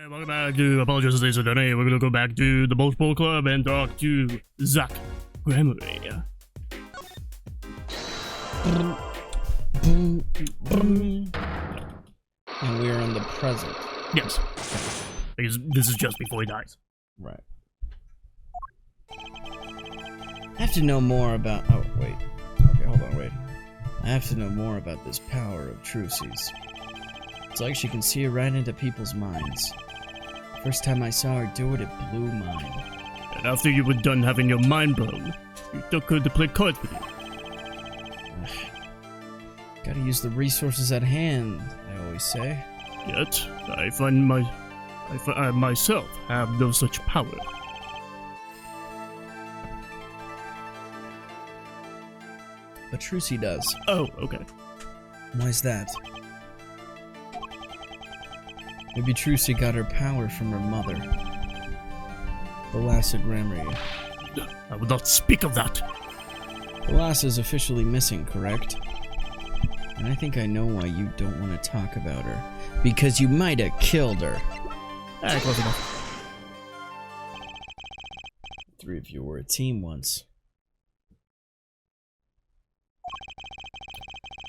welcome back to Apologies Today. So today we're gonna go back to the Multiple Club and talk to Zach Grammary. And we're in the present. Yes. Because this is just before he dies. Right. I have to know more about... Oh, wait. Okay, hold on, wait. I have to know more about this power of TRUCY's. It's like she can see right into people's minds. First time I saw her do it, it blew mine. And after you were done having your mind blown, you took her to play cards with you. Gotta use the resources at hand, I always say. Yet, I find I myself have no such power. But TRUCY does. Oh, okay. Why's that? Maybe TRUCY got her power from her mother. The Lassa Grammary. I would not speak of that. The Lassa is officially missing, correct? And I think I know why you don't want to talk about her. Because you might have killed her. Close enough. Three of you were a team once.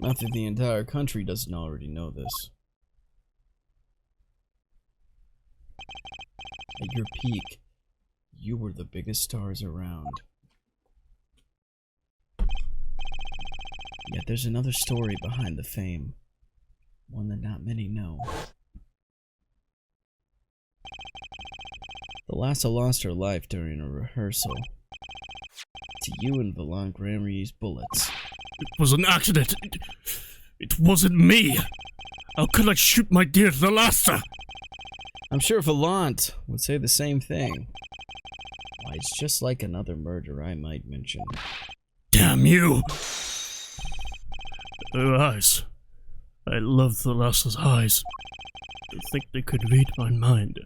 Not that the entire country doesn't already know this. At your peak, you were the biggest stars around. Yet there's another story behind the fame. One that not many know. The Lassa lost her life during a rehearsal. To you and Valant Grammary's bullets. It was an accident. It wasn't me. How could I shoot my dear Thalassa? I'm sure Valant would say the same thing. Why, it's just like another murder I might mention. Damn you! Her eyes. I love Thalassa's eyes. To think they could read my mind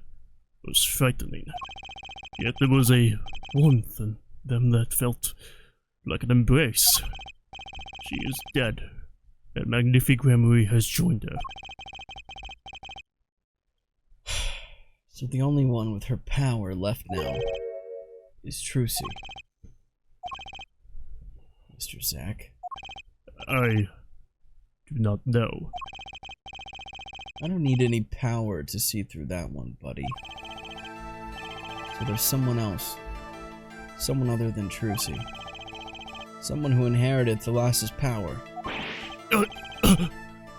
was frightening. Yet there was a warmth in them that felt like an embrace. She is dead, and Magnific Grammary has joined her. So the only one with her power left now is TRUCY. Mr. Zack. I do not know. I don't need any power to see through that one, buddy. So there's someone else. Someone other than TRUCY. Someone who inherited Thalassa's power.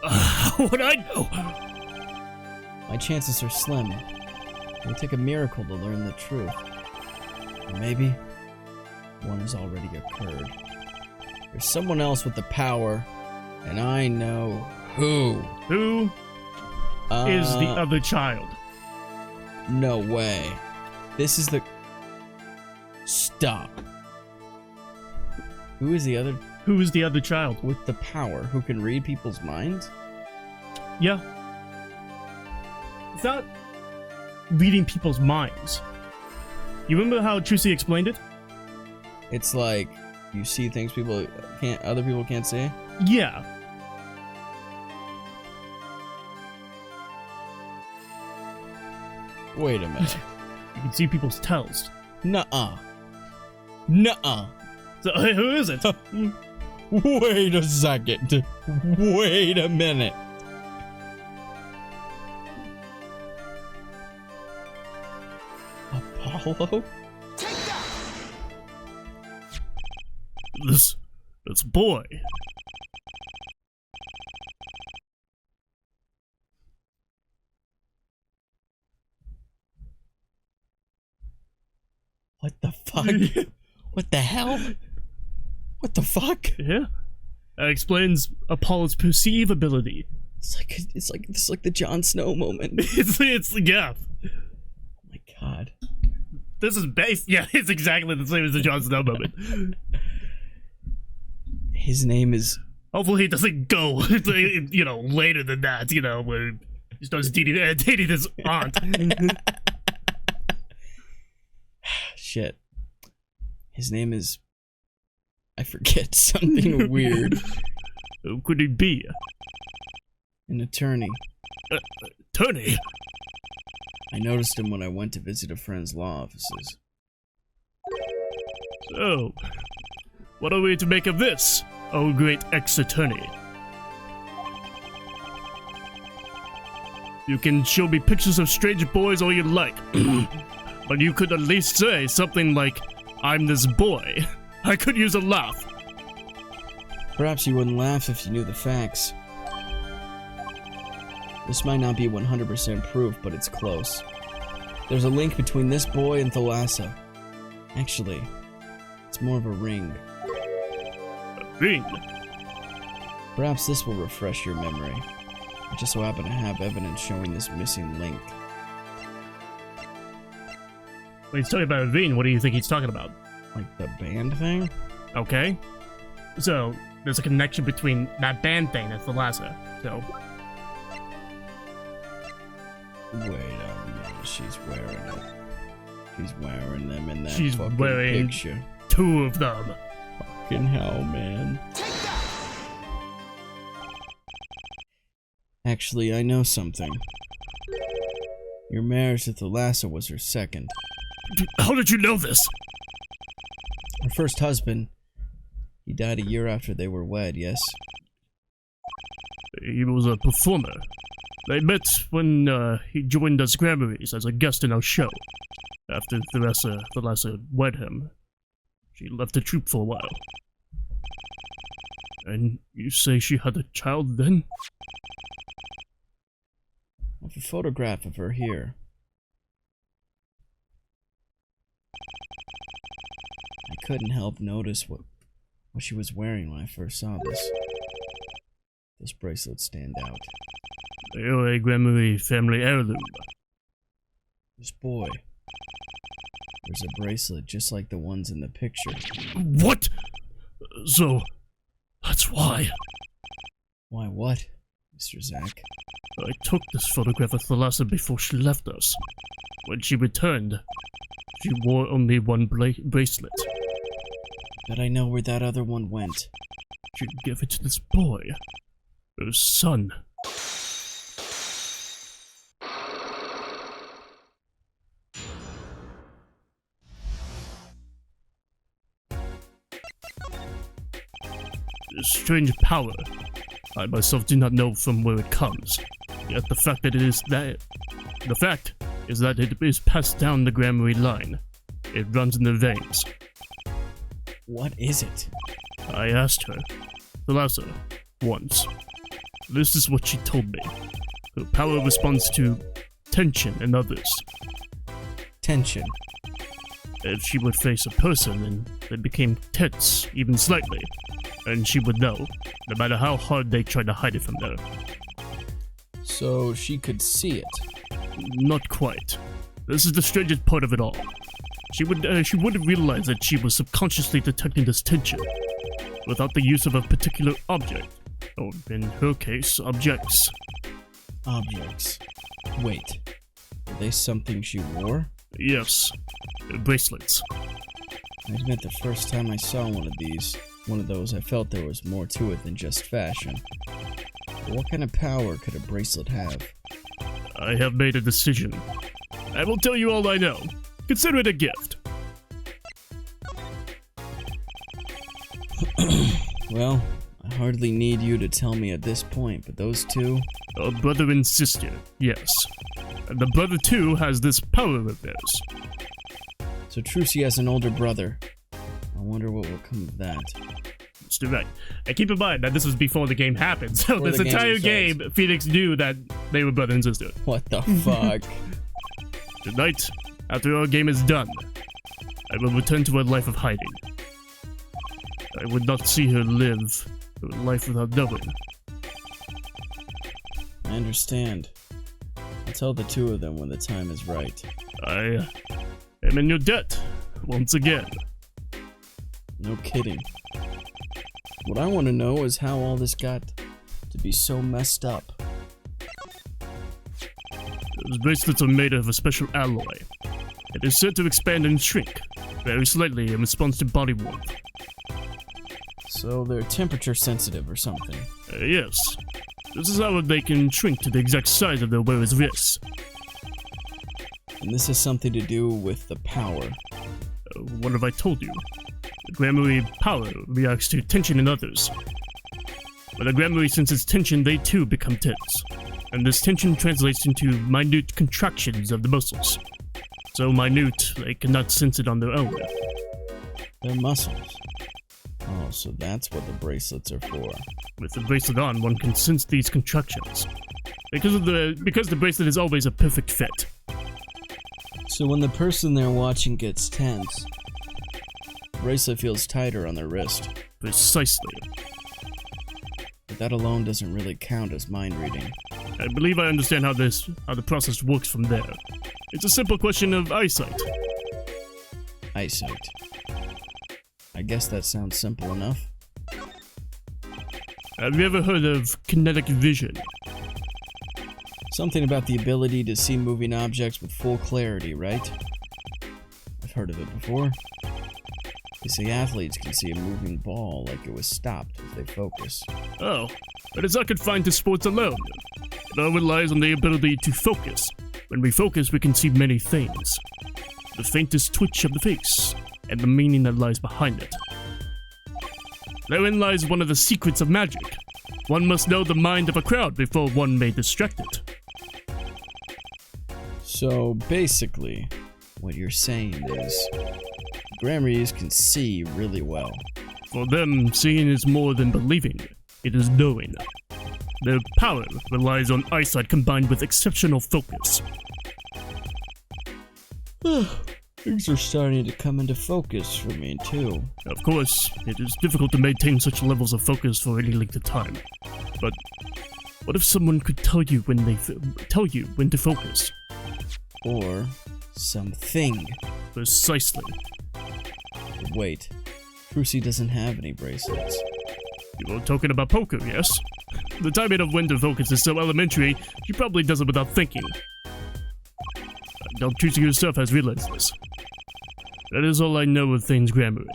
How would I know? My chances are slim. It would take a miracle to learn the truth. Or maybe one has already occurred. There's someone else with the power, and I know who. Who is the other child? No way. This is the... Stop. Who is the other... Who is the other child? With the power, who can read people's minds? Yeah. It's not reading people's minds. You remember how TRUCY explained it? It's like you see things other people can't see? Yeah. Wait a minute. You can see people's tells. Nuh-uh. Nuh-uh. So, who is it? Wait a second. Wait a minute. Apollo? This boy. What the fuck? What the hell? What the fuck? Yeah. That explains Apollo's perceive ability. It's like the Jon Snow moment. it's yeah. Oh my god. This is based, yeah, it's exactly the same as the Jon Snow moment. His name is... Hopefully he doesn't go, you know, later than that, you know, where he starts dating his aunt. Shit. His name is... I forget, something weird. Who could he be? An attorney. Attorney? I noticed him when I went to visit a friend's law offices. So, what are we to make of this, oh great ex-attorney? You can show me pictures of strange boys all you like, but you could at least say something like, I'm this boy. I could use a laugh. Perhaps you wouldn't laugh if you knew the facts. This might not be 100% proof, but it's close. There's a link between this boy and Thalassa. Actually, it's more of a ring. A ring? Perhaps this will refresh your memory. I just so happen to have evidence showing this missing link. When he's talking about a ring, what do you think he's talking about? Like the band thing? Okay. So, there's a connection between that band thing and Thalassa. So, wait a minute, she's wearing it. She's wearing them in that she's fucking wearing picture. 2 of them. Fucking hell, man. Actually, I know something. Your marriage to Thalassa was her second. How did you know this? Her first husband, he died a year after they were wed, yes? He was a performer. They met when he joined us Grammys as a guest in our show. After Thalassa wed him, she left the troupe for a while. And you say she had a child then? I have a photograph of her here. I couldn't help notice what she was wearing when I first saw this. Those bracelets stand out. You're a Grammy family heirloom. This boy. There's a bracelet just like the ones in the picture. What? So, that's why. Why what, Mr. Zack? I took this photograph of Thalassa before she left us. When she returned, she wore only one bracelet. But I know where that other one went. She gave it to this boy, her son. This strange power. I myself do not know from where it comes. Yet the fact is that it is passed down the Grammy line. It runs in the veins. What is it? I asked her, Thalassa, once. This is what she told me. Her power responds to tension in others. Tension. If she would face a person and they became tense, even slightly, and she would know, no matter how hard they tried to hide it from her. So she could see it? Not quite. This is the strangest part of it all. She wouldn't realize that she was subconsciously detecting this tension, without the use of a particular object, or in her case, objects. Objects. Wait, are they something she wore? Yes, bracelets. I admit the first time I saw one of those, I felt there was more to it than just fashion. But what kind of power could a bracelet have? I have made a decision. I will tell you all I know. Consider it a gift. Well, I hardly need you to tell me at this point, but those two... A brother and sister, yes. And the brother too has this power of theirs. So TRUCY has an older brother. I wonder what will come of that. That's right. And keep in mind that this was before the game happened, so Before this the game entire starts. game, Phoenix knew that they were brother and sister. What the fuck? Tonight, after our game is done, I will return to a life of hiding. I would not see her live her life without knowing. I understand. I'll tell the two of them when the time is right. I am in your debt, once again. No kidding. What I want to know is how all this got to be so messed up. Those bracelets are made of a special alloy. It is said to expand and shrink, very slightly in response to body warmth. So they're temperature sensitive or something. Yes. This is how they can shrink to the exact size of their wearer's wrists. And this has something to do with the power. What have I told you? The Gramarye power reacts to tension in others. When a Gramarye senses tension, they too become tense. And this tension translates into minute contractions of the muscles. So minute, they cannot sense it on their own. Their muscles. Oh, so that's what the bracelets are for. With the bracelet on, one can sense these contractions. Because the bracelet is always a perfect fit. So when the person they're watching gets tense, the bracelet feels tighter on their wrist. Precisely. But that alone doesn't really count as mind reading. I believe I understand how the process works from there. It's a simple question of eyesight. Eyesight. I guess that sounds simple enough. Have you ever heard of kinetic vision? Something about the ability to see moving objects with full clarity, right? I've heard of it before. They say athletes can see a moving ball like it was stopped as they focus. Oh, but it's not confined to sports alone. It all relies on the ability to focus. When we focus, we can see many things. The faintest twitch of the face, and the meaning that lies behind it. Therein lies one of the secrets of magic. One must know the mind of a crowd before one may distract it. So basically, what you're saying is, Gramarys can see really well. For them, seeing is more than believing. It is knowing. Their power relies on eyesight combined with exceptional focus. Things are starting to come into focus for me too. Of course, it is difficult to maintain such levels of focus for any length of time. But what if someone could tell you when to focus? Or something. Precisely. Wait, TRUCY doesn't have any bracelets. You were talking about poker, yes? The timing of when to focus is so elementary, she probably does it without thinking. Don't TRUCY herself has realized this. That is all I know of things Gramarye.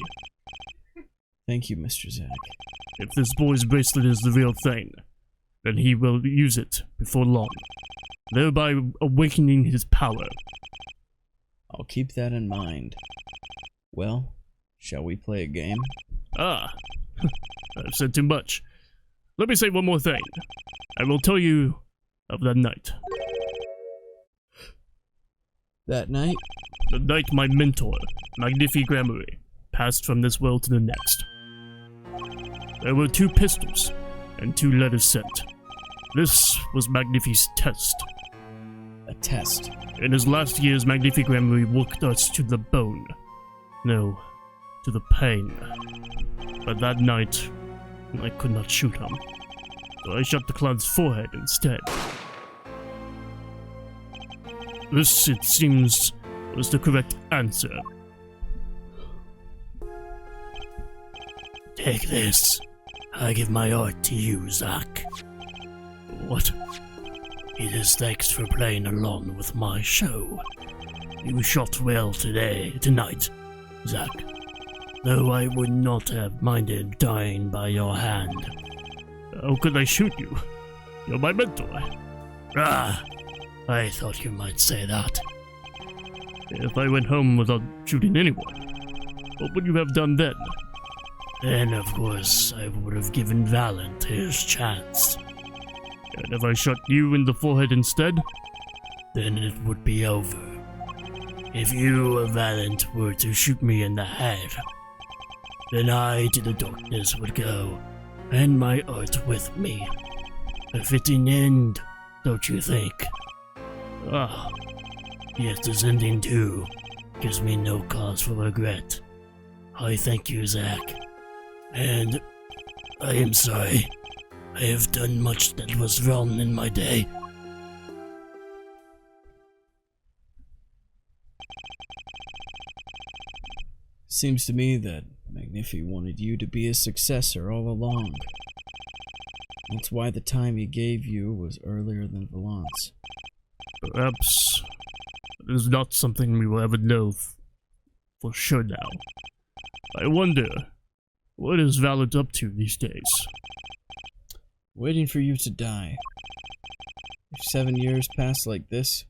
Thank you, Mr. Zack. If this boy's bracelet is the real thing, then he will use it before long, thereby awakening his power. I'll keep that in mind. Well, shall we play a game? Ah, I've said too much. Let me say one more thing. I will tell you of that night. That night? The night my mentor, Magnifi Gramarye, passed from this world to the next. There were 2 pistols and 2 letters sent. This was Magnifi's test. A test? In his last years, Magnifi Gramarye worked us to the bone. No, to the pain. But that night, I could not shoot him. So I shot the clown's forehead instead. This, it seems, was the correct answer. Take this. I give my art to you, Zack. What? It is thanks for playing along with my show. You shot well tonight, Zack. Though I would not have minded dying by your hand. How could I shoot you? You're my mentor. Ah, I thought you might say that. If I went home without shooting anyone, what would you have done then? Then, of course, I would have given Valent his chance. And if I shot you in the forehead instead, then it would be over. If you, Valent, were to shoot me in the head, then I to the darkness would go, and my art with me. A fitting end, don't you think? Ah, yet this ending too gives me no cause for regret. I thank you, Zack. And I am sorry. I have done much that was wrong in my day. Seems to me that Magnifi wanted you to be his successor all along. That's why the time he gave you was earlier than Valent's. Perhaps it is not something we will ever know for sure now. I wonder, what is Valent up to these days? Waiting for you to die. If 7 years pass like this,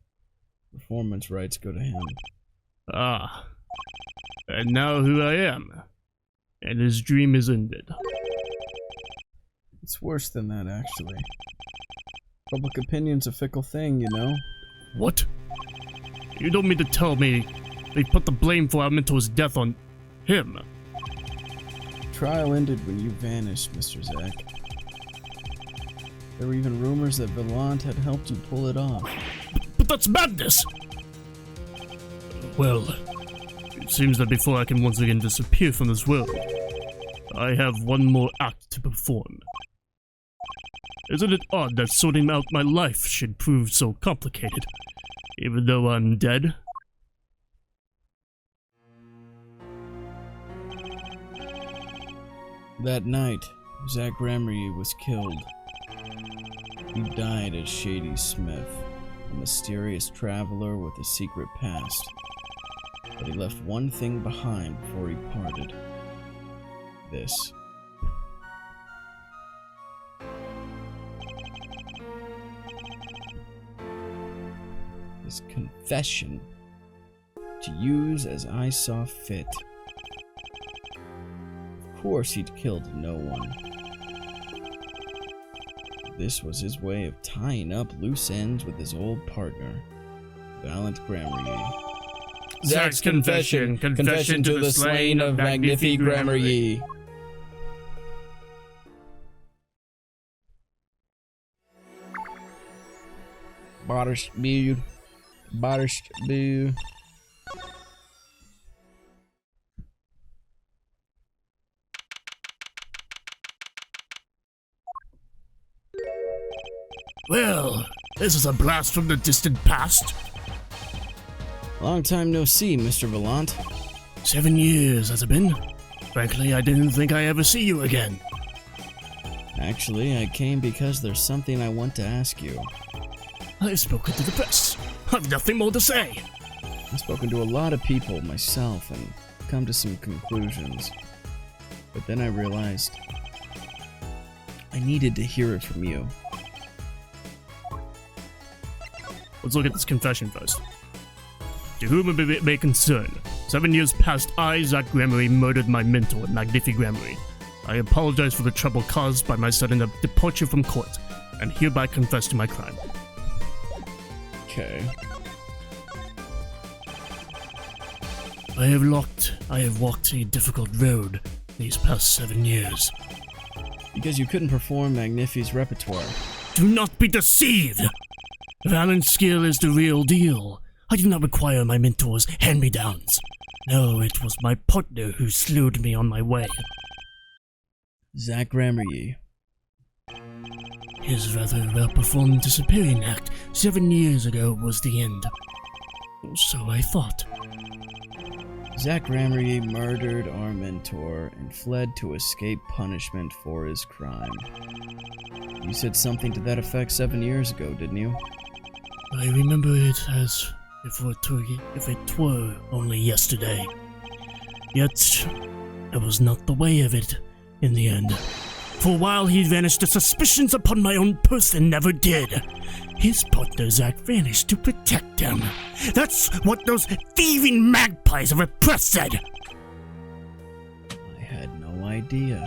Performance rights go to him. Ah. And now who I am. And his dream is ended. It's worse than that, actually. Public opinion's a fickle thing, you know? What? You don't mean to tell me they put the blame for our mentor's death on him? The trial ended when you vanished, Mr. Zack. There were even rumors that Valant had helped you pull it off. But that's madness! Well, it seems that before I can once again disappear from this world, I have one more act to perform. Isn't it odd that sorting out my life should prove so complicated, even though I'm dead? That night, Zack Gramery was killed. He died as Shady Smith, a mysterious traveler with a secret past. But he left one thing behind before he parted. This. His confession, to use as I saw fit. Of course he'd killed no one. This was his way of tying up loose ends with his old partner, Valant Gramery. Zack's confession to the slain of Magnifi Gramery. Barish Boo. Well, this is a blast from the distant past. Long time no see, Mr. Valant. 7 years has it been? Frankly, I didn't think I'd ever see you again. Actually, I came because there's something I want to ask you. I've spoken to the press. I've nothing more to say. I've spoken to a lot of people myself and come to some conclusions. But then I realized I needed to hear it from you. Let's look at this confession first. To whom it may concern, 7 years past, I, Zack Gramery, murdered my mentor, Magnifi Gramery. I apologize for the trouble caused by my sudden departure from court, and hereby confess to my crime. Okay. I have walked a difficult road these past 7 years. Because you couldn't perform Magnifi's repertoire. Do not be deceived! Valant's skill is the real deal. I did not require my mentor's hand-me-downs. No, it was my partner who slewed me on my way. Zack Gramery. His rather well-performed disappearing act 7 years ago was the end. So I thought. Zack Gramery murdered our mentor and fled to escape punishment for his crime. You said something to that effect 7 years ago, didn't you? I remember it as if it were only yesterday. Yet, it was not the way of it in the end. For while he vanished, the suspicions upon my own person never did. His partner Zack vanished to protect him. That's what those thieving magpies of a press said. I had no idea.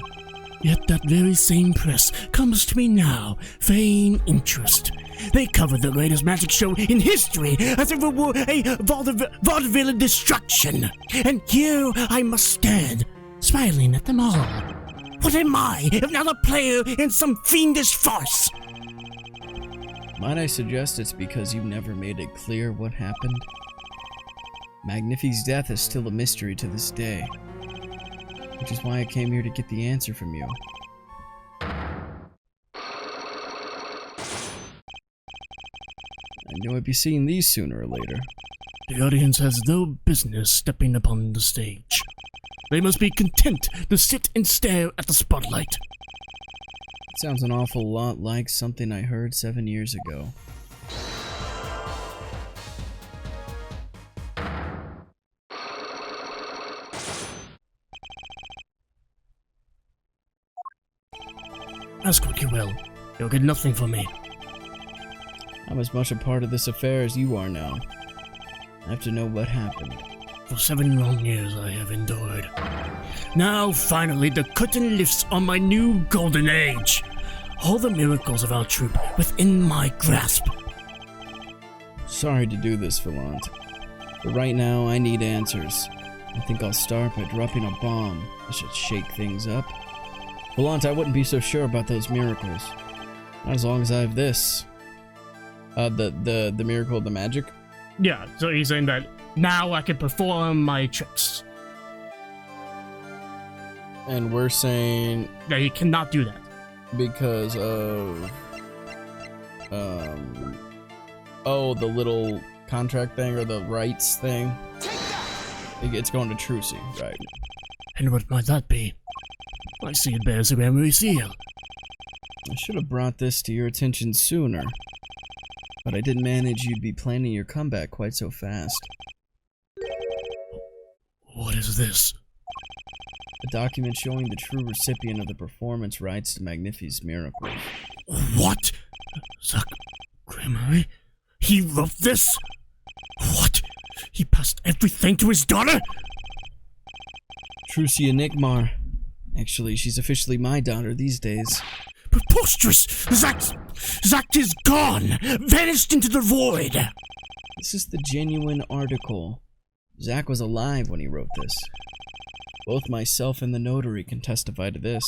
Yet that very same press comes to me now, feigning interest. They cover the greatest magic show in history as if it were a vaudeville destruction. And here I must stand, smiling at them all. What am I, if not a player in some fiendish farce? Might I suggest it's because you never made it clear what happened? Magnifi's death is still a mystery to this day. Which is why I came here to get the answer from you. I knew I'd be seeing these sooner or later. The audience has no business stepping upon the stage. They must be content to sit and stare at the spotlight. It sounds an awful lot like something I heard 7 years ago. Ask what you will. You'll get nothing from me. I'm as much a part of this affair as you are now. I have to know what happened. For 7 long years I have endured. Now, finally, the curtain lifts on my new golden age. All the miracles of our troop within my grasp. Sorry to do this, Volant. But right now, I need answers. I think I'll start by dropping a bomb. This should shake things up. Volant, I wouldn't be so sure about those miracles. Not as long as I have this. The miracle of the magic? Yeah, so he's saying that now I can perform my tricks. And we're saying... Yeah, he cannot do that. Because of... Oh, the little contract thing, or the rights thing? It's going to TRUCY, right? And what might that be? I see it bears a memory seal. I should have brought this to your attention sooner. But I didn't manage you'd be planning your comeback quite so fast. What is this? A document showing the true recipient of the performance rights to Magnifi's miracles. What? Zach Gremory? He wrote this? What? He passed everything to his daughter? TRUCY Enigmar. Actually, she's officially my daughter these days. Preposterous! Zach is gone! Vanished into the void! This is the genuine article. Zach was alive when he wrote this. Both myself and the notary can testify to this.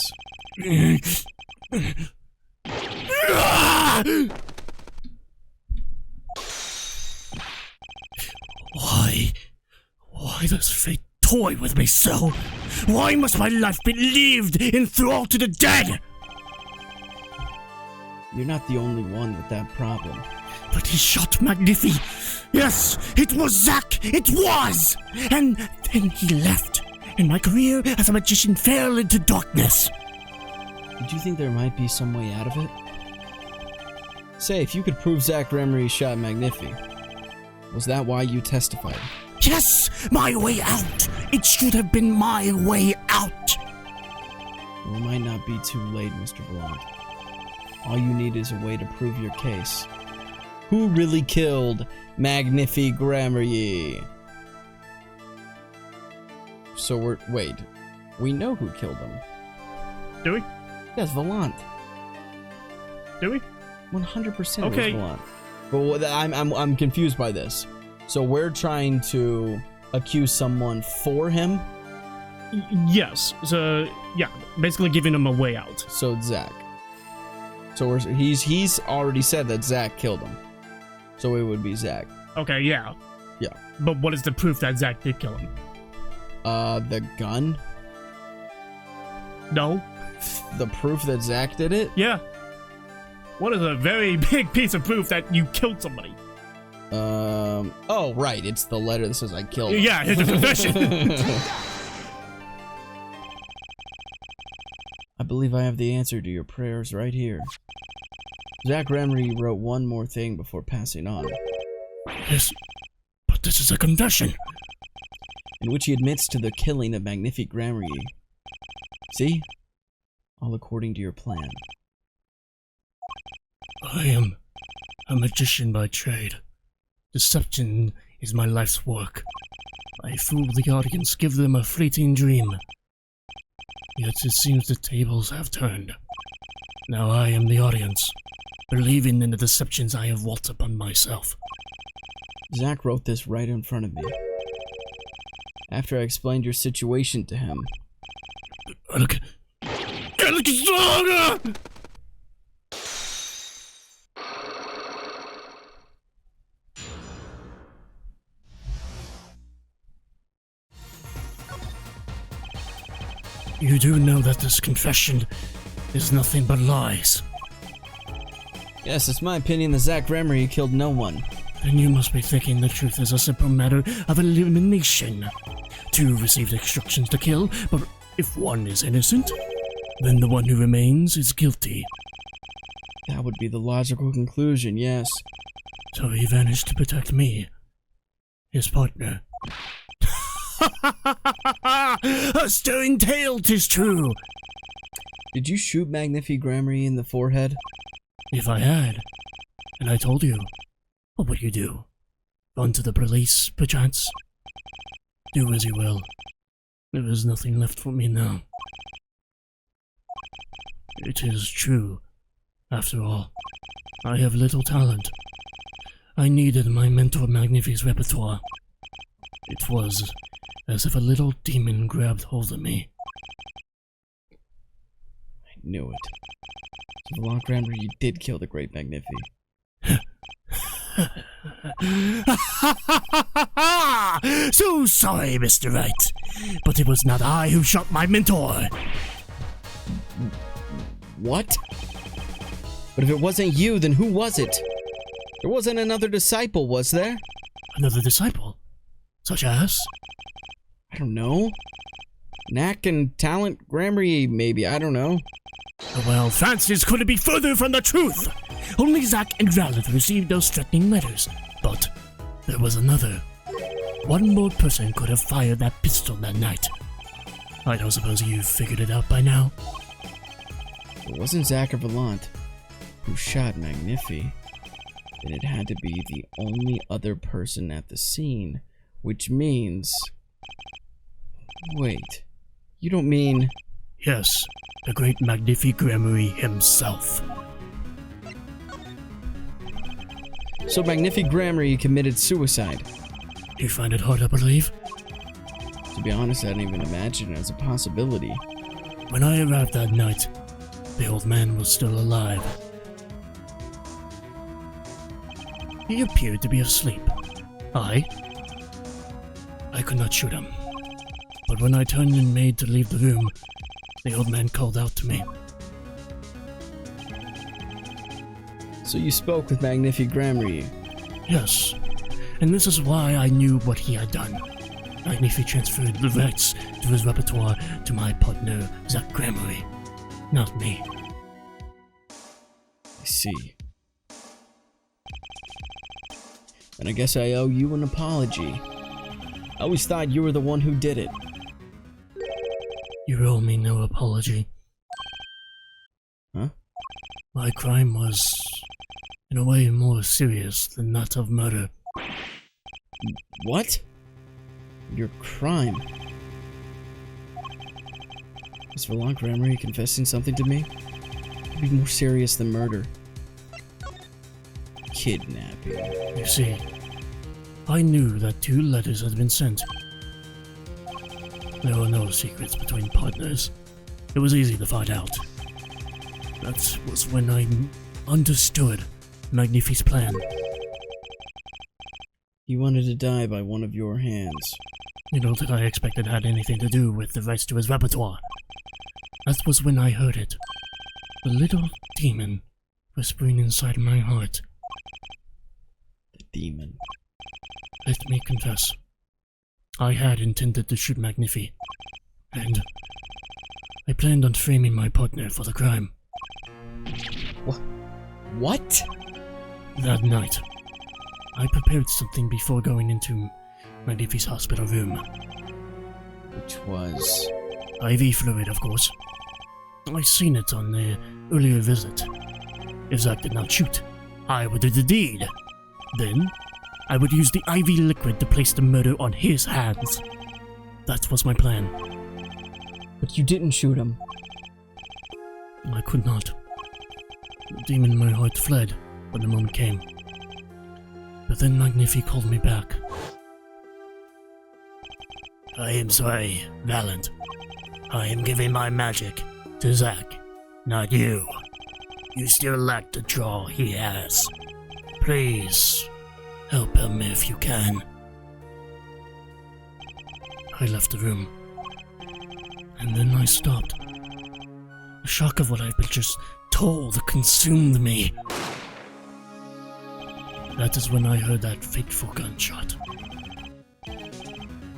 Why does fate toy with me so? Why must my life be lived in thrall to the dead? You're not the only one with that problem. But he shot Magnifi. Yes, it was Zach. It was! And then he left. And my career as a magician fell into darkness. Did you think there might be some way out of it? Say, if you could prove Zach Gremory shot Magnifi, was that why you testified? Yes, my way out. It should have been my way out. Well, it might not be too late, Mr. Volant. All you need is a way to prove your case. Who really killed Magnifi Gremory? So wait, we know who killed him. Do we? Yes, Volant. Do we? 100% okay. Was Volant. But I'm confused by this. So we're trying to accuse someone for him? Yes. So yeah, basically giving him a way out. So it's Zach. So he's already said that Zach killed him. So it would be Zach. Okay, yeah. Yeah. But what is the proof that Zach did kill him? The gun? No. The proof that Zach did it? Yeah. What is a very big piece of proof that you killed somebody? Oh, right. It's the letter that says I killed him. Yeah, it's a confession. I believe I have the answer to your prayers right here. Zach Gremory wrote one more thing before passing on. Yes, but this is a confession. In which he admits to the killing of Magnifi Gremory. See? All according to your plan. I am a magician by trade. Deception is my life's work. I fool the audience, give them a fleeting dream. Yet it seems the tables have turned. Now I am the audience, believing in the deceptions I have wrought upon myself. Zach wrote this right in front of me. After I explained your situation to him. Look. You do know that this confession is nothing but lies. Yes, it's my opinion that Zach Gremory killed no one. Then you must be thinking the truth is a simple matter of elimination. 2 received instructions to kill, but if one is innocent, then the one who remains is guilty. That would be the logical conclusion, yes. So he vanished to protect me, his partner. A stirring tale, 'tis true. Did you shoot Magnifi Gremory in the forehead? If I had, and I told you, what would you do? Run to the police, perchance? Do as you will. There is nothing left for me now. It is true. After all, I have little talent. I needed my mentor Magnifi's repertoire. It was as if a little demon grabbed hold of me. I knew it. So the long grammar, you did kill the great Magnifi. So sorry, Mr. Wright, but it was not I who shot my mentor. What? But if it wasn't you, then who was it? There wasn't another disciple, was there? Another disciple? Such as? I don't know. Knack and talent, grammar, maybe, I don't know. Well, Francis couldn't be further from the truth. Only Zack and Ralph received those threatening letters. But there was another. One more person could have fired that pistol that night. I don't suppose you've figured it out by now? It wasn't Zack or Valant who shot Magnifi. Then it had to be the only other person at the scene, which means... Wait, you don't mean... Yes, the great Magnifi Grammary himself. So Magnifi Grammary committed suicide. You find it hard to believe? To be honest, I didn't even imagine it as a possibility. When I arrived that night, the old man was still alive. He appeared to be asleep. I could not shoot him. But when I turned and made to leave the room, the old man called out to me. So you spoke with Magnifi Grammary? Yes, and this is why I knew what he had done. Magnifi transferred the rights to his repertoire to my partner, Zack Grammary, not me. I see. And I guess I owe you an apology. I always thought you were the one who did it. You owe me no apology. Huh? My crime was, in a way, more serious than that of murder. What? Your crime? Is Valant Grammary confessing something to me? It'd be more serious than murder. Kidnapping. You see, I knew that 2 letters had been sent. There were no secrets between partners. It was easy to find out. That was when I understood Magnifi's plan. He wanted to die by one of your hands. You don't think I expected it had anything to do with the rights to his repertoire. That was when I heard it. The little demon whispering inside my heart. The demon. Let me confess. I had intended to shoot Magnifi, and I planned on framing my partner for the crime. What? That night, I prepared something before going into Magnifi's hospital room. Which was... IV fluid, of course. I seen it on the earlier visit. If Zack did not shoot, I would do the deed. Then, I would use the IV liquid to place the murder on his hands. That was my plan. But you didn't shoot him. I could not. The demon in my heart fled when the moment came. But then Magnifi called me back. I am sorry, Valant. I am giving my magic to Zack, not you. You still lack the draw he has. Please, help him if you can. I left the room. And then I stopped. The shock of what I've been just told consumed me. That is when I heard that fateful gunshot.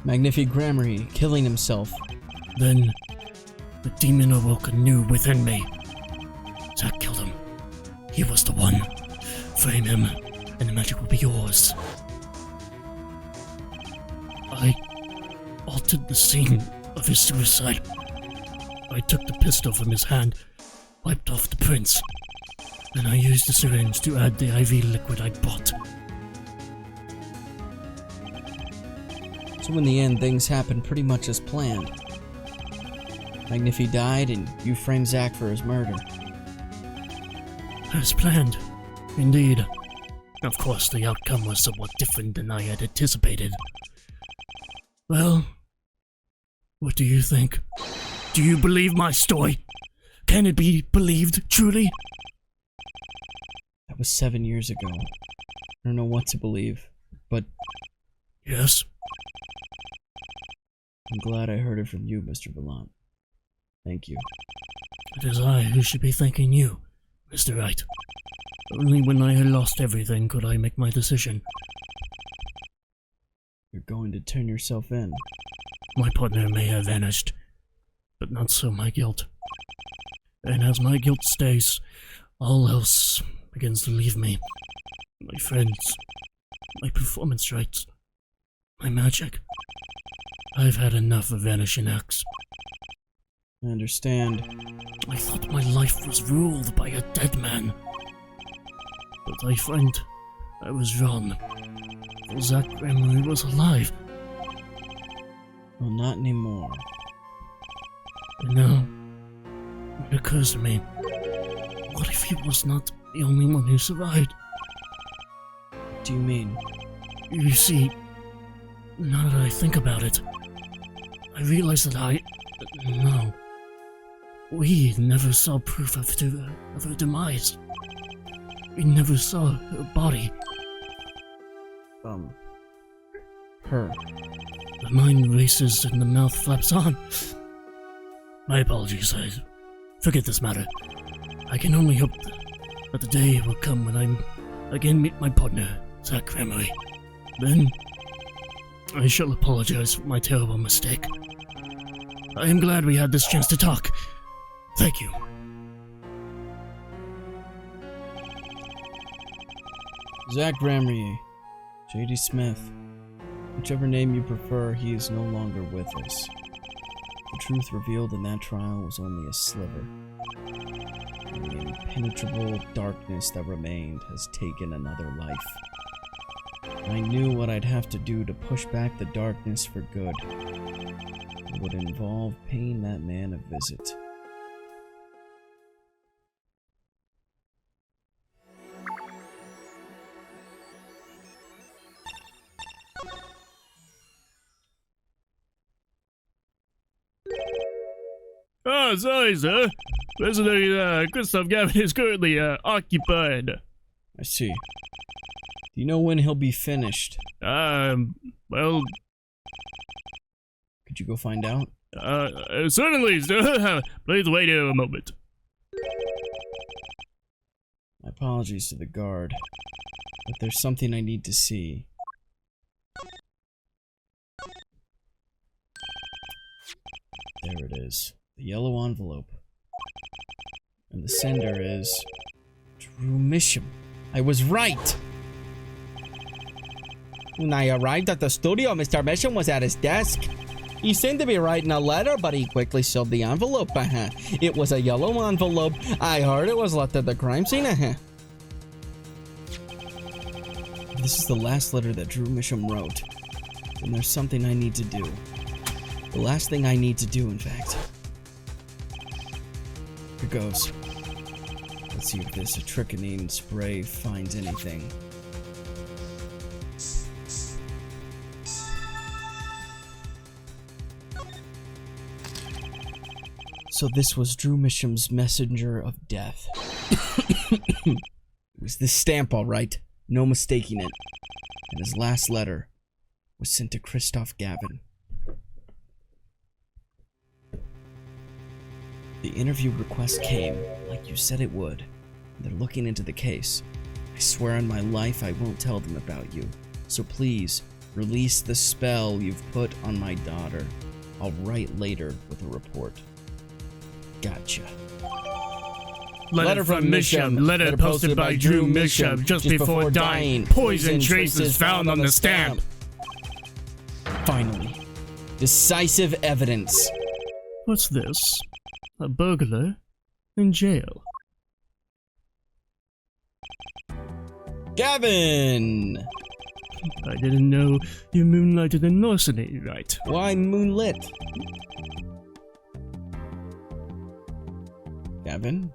Magnifi Grammary killing himself. Then, the demon awoke anew within me. Zack killed him. He was the one. Frame him, and the magic will be yours. I altered the scene of his suicide. I took the pistol from his hand, wiped off the prints, and I used the syringe to add the IV liquid I'd bought. So in the end, things happened pretty much as planned. Magnifi died, and you framed Zack for his murder. As planned, indeed. Of course, the outcome was somewhat different than I had anticipated. Well, what do you think? Do you believe my story? Can it be believed, truly? That was 7 years ago. I don't know what to believe, but... Yes? I'm glad I heard it from you, Mr. Vallant. Thank you. It is I who should be thanking you, Mr. Wright. Only when I had lost everything could I make my decision. You're going to turn yourself in. My partner may have vanished, but not so my guilt. And as my guilt stays, all else begins to leave me. My friends, my performance rights, my magic. I've had enough of vanishing acts. I understand. I thought my life was ruled by a dead man. But I find I was wrong. For Zack Emery was alive. Well, not anymore. And now, it occurs to me, what if he was not the only one who survived? What do you mean? You see, now that I think about it, I realize that no. We never saw proof of her demise. We never saw her body. Her. The mind races and the mouth flaps on. My apologies, I forget this matter. I can only hope that the day will come when I again meet my partner, Zack Emery. Then, I shall apologize for my terrible mistake. I am glad we had this chance to talk. Thank you. Zack Emery, J.D. Smith. Whichever name you prefer, he is no longer with us. The truth revealed in that trial was only a sliver. And the impenetrable darkness that remained has taken another life. I knew what I'd have to do to push back the darkness for good. It would involve paying that man a visit. Oh, sorry, sir. Prisoner Christoph Gavin is currently occupied. I see. Do you know when he'll be finished? Well... Could you go find out? Certainly, sir. Please wait here a moment. My apologies to the guard, but there's something I need to see. There it is. The yellow envelope. And the sender is... Drew Misham. I was right! When I arrived at the studio, Mr. Misham was at his desk. He seemed to be writing a letter, but he quickly shoved the envelope. It was a yellow envelope. I heard it was left at the crime scene. This is the last letter that Drew Misham wrote. And there's something I need to do. The last thing I need to do, in fact. Here goes. Let's see if this atropine spray finds anything. So this was Drew Misham's messenger of death. It was this stamp, all right. No mistaking it. And his last letter was sent to Christoph Gavin. The interview request came, like you said it would. They're looking into the case. I swear on my life I won't tell them about you. So please, release the spell you've put on my daughter. I'll write later with a report. Gotcha. Letter from Misham. Letter posted by Drew Misham just before dying. Poison traces found on the stamp. Finally. Decisive evidence. What's this? A burglar in jail. Gavin! I didn't know you moonlighted in larceny, right? Why moonlit? Gavin,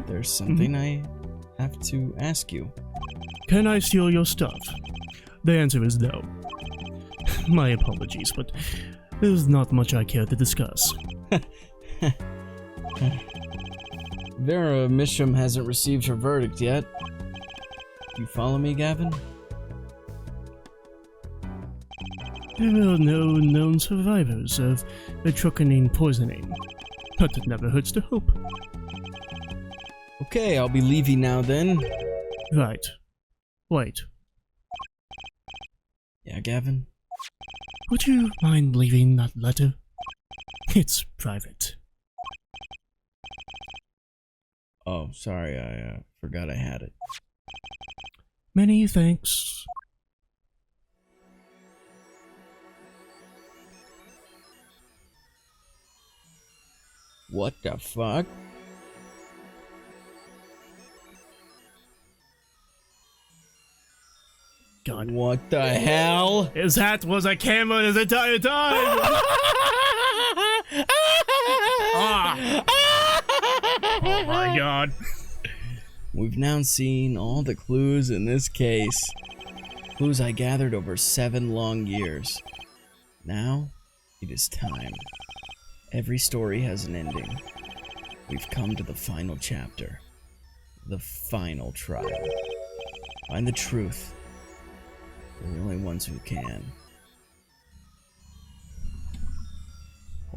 there's something I have to ask you. Can I steal your stuff? The answer is no. My apologies, but there's not much I care to discuss. Vera Mishram hasn't received her verdict yet. You follow me, Gavin? There are no known survivors of the trucanine poisoning, but it never hurts to hope. Okay, I'll be leaving now then. Right. Wait. Yeah, Gavin? Would you mind leaving that letter? It's private. Oh, sorry, I forgot I had it. Many thanks. What the fuck? God. What the hell? His hat was a camera his entire time! Ah. Oh my god. We've now seen all the clues in this case. Clues I gathered over 7 long years. Now, it is time. Every story has an ending. We've come to the final chapter. The final trial. Find the truth. We're the only ones who can.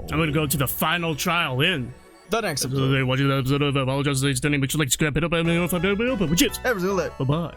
I'm gonna go to the final trial in. The next episode. Watching the episode of Apologize, standing, make sure to like, subscribe, hit up, and if I don't, but we cheers. Everything lit. Bye bye.